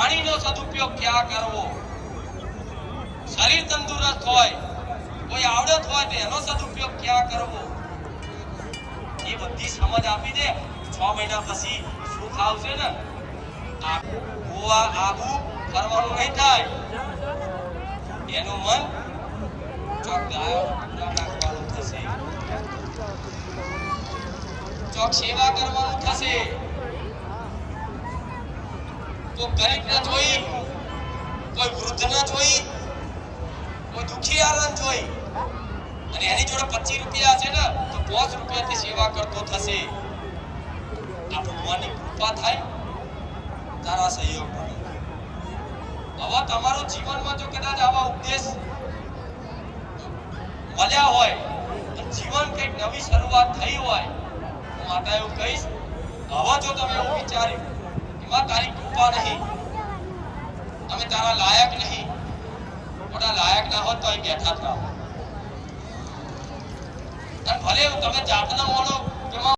પાણીનો સદુપયોગ ક્યાં કરવો, શરીર તંદુરસ્ત હોય, કોઈ આવડત હોય તો એનો સદુપયોગ ક્યાં કરવો, એ બધી સમજ આપી દે. 6 મહિના પછી સુખ આવશે ને. ગોવા આબુ ફરવાનું નહીં થાય, એનું મન ચોક ગાયો નાખવાનું થશે, ચોક સેવા કરવાનું થશે. કોઈ ગરીબ ન જોઈ, કોઈ વૃદ્ધ ન જોઈ, કોઈ દુખિયાર ન જોઈ, અને એની જોડે 25 રૂપિયા છે ને તો 5 રૂપિયાથી સેવા કરતો થશે. આ ભગવાનની કૃપા થાય, તારા સહયોગ મળે. હવે તમારું જીવનમાં જો કદાચ આવા ઉપદેશ મળ્યા હોય અને જીવન કંઈક નવી શરૂઆત થઈ હોય, હું માતા એવું કહીશ, હવે જો તમે એવું વિચાર્યું એમાં તારી કૃપા નહીં, તમે તારા લાયક નહીં, થોડા લાયક ના હોત તો અહીં બેઠા જ ના હોત. અને ભલે તમે જાતના માનો